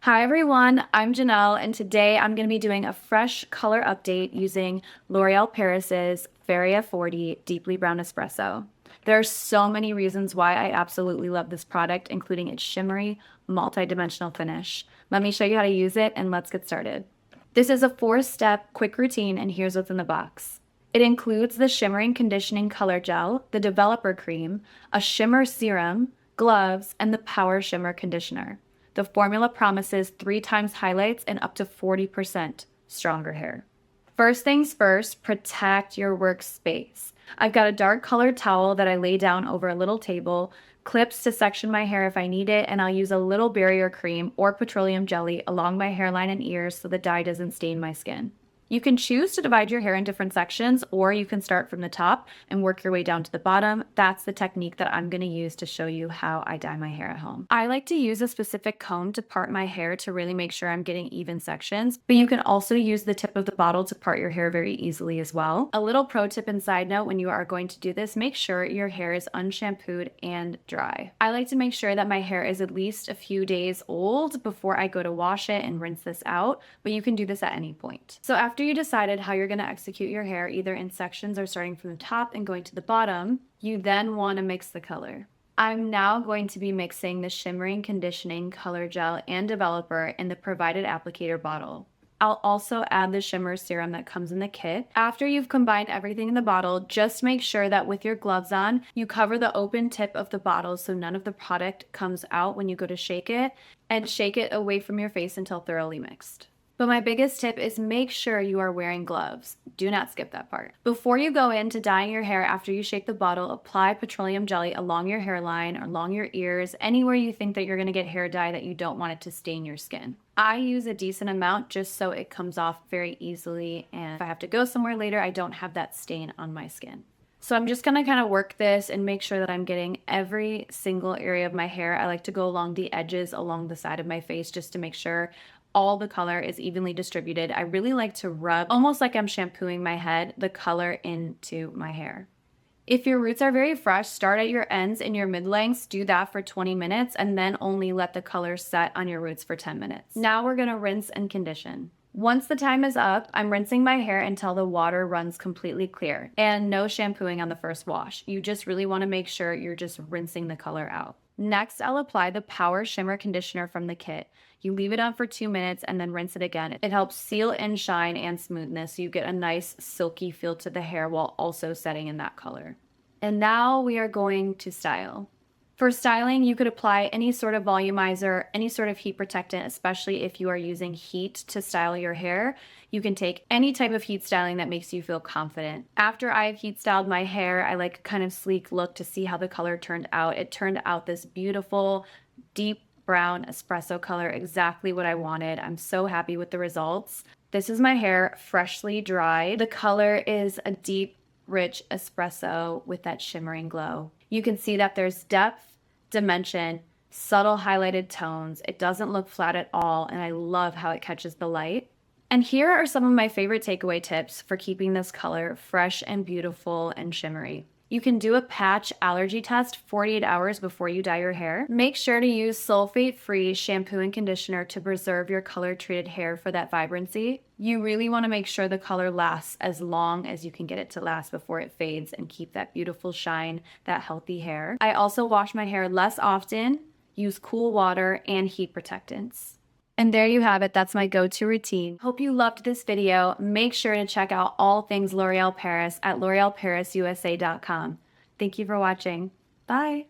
Hi everyone, I'm Genelle, and today I'm going to be doing a fresh color update using L'Oréal Paris's Feria 40 Deeply Brown Espresso. There are so many reasons why I absolutely love this product, including its shimmery, multi-dimensional finish. Let me show you how to use it and let's get started. This is a 4-step quick routine, and here's what's in the box. It includes the Shimmering Conditioning Color Gel, the Developer Cream, a Shimmer Serum, gloves, and the Power Shimmer Conditioner. The formula promises 3 times highlights and up to 40% stronger hair. First things first, protect your workspace. I've got a dark colored towel that I lay down over a little table, clips to section my hair if I need it, and I'll use a little barrier cream or petroleum jelly along my hairline and ears so the dye doesn't stain my skin. You can choose to divide your hair in different sections, or you can start from the top and work your way down to the bottom. That's the technique that I'm going to use to show you how I dye my hair at home. I like to use a specific comb to part my hair to really make sure I'm getting even sections, but you can also use the tip of the bottle to part your hair very easily as well. A little pro tip and side note: when you are going to do this, make sure your hair is unshampooed and dry. I like to make sure that my hair is at least a few days old before I go to wash it and rinse this out, but you can do this at any point. So after you decided how you're going to execute your hair, either in sections or starting from the top and going to the bottom, you then want to mix the color. I'm now going to be mixing the Shimmering Conditioning Color Gel and Developer in the provided applicator bottle. I'll also add the shimmer serum that comes in the kit. After you've combined everything in the bottle, just make sure that with your gloves on, you cover the open tip of the bottle so none of the product comes out when you go to shake it, and shake it away from your face until thoroughly mixed. But my biggest tip is make sure you are wearing gloves. Do not skip that part. Before you go into dyeing your hair after you shake the bottle, apply petroleum jelly along your hairline or along your ears, anywhere you think that you're going to get hair dye that you don't want it to stain your skin. I use a decent amount just so it comes off very easily, and if I have to go somewhere later, I don't have that stain on my skin. So I'm just going to kind of work this and make sure that I'm getting every single area of my hair. I like to go along the edges, along the side of my face, just to make sure all the color is evenly distributed. I really like to rub, almost like I'm shampooing my head, the color into my hair. If your roots are very fresh, start at your ends and your mid-lengths, do that for 20 minutes, and then only let the color set on your roots for 10 minutes. Now we're gonna rinse and condition. Once the time is up, I'm rinsing my hair until the water runs completely clear, and no shampooing on the first wash. You just really wanna make sure you're just rinsing the color out. Next, I'll apply the Power Shimmer Conditioner from the kit. You leave it on for 2 minutes and then rinse it again. It helps seal in shine and smoothness, so you get a nice silky feel to the hair while also setting in that color. And now we are going to style. For styling, you could apply any sort of volumizer, any sort of heat protectant, especially if you are using heat to style your hair. You can take any type of heat styling that makes you feel confident. After I've heat styled my hair, I like a kind of sleek look to see how the color turned out. It turned out this beautiful, deep brown espresso color, exactly what I wanted. I'm so happy with the results. This is my hair freshly dried. The color is a deep, rich espresso with that shimmering glow. You can see that there's depth, dimension, subtle highlighted tones. It doesn't look flat at all, and I love how it catches the light. And here are some of my favorite takeaway tips for keeping this color fresh and beautiful and shimmery. You can do a patch allergy test 48 hours before you dye your hair. Make sure to use sulfate-free shampoo and conditioner to preserve your color-treated hair for that vibrancy. You really want to make sure the color lasts as long as you can get it to last before it fades and keep that beautiful shine, that healthy hair. I also wash my hair less often, use cool water, and heat protectants. And there you have it. That's my go-to routine. Hope you loved this video. Make sure to check out all things L'Oréal Paris at l'orealparisusa.com. Thank you for watching. Bye.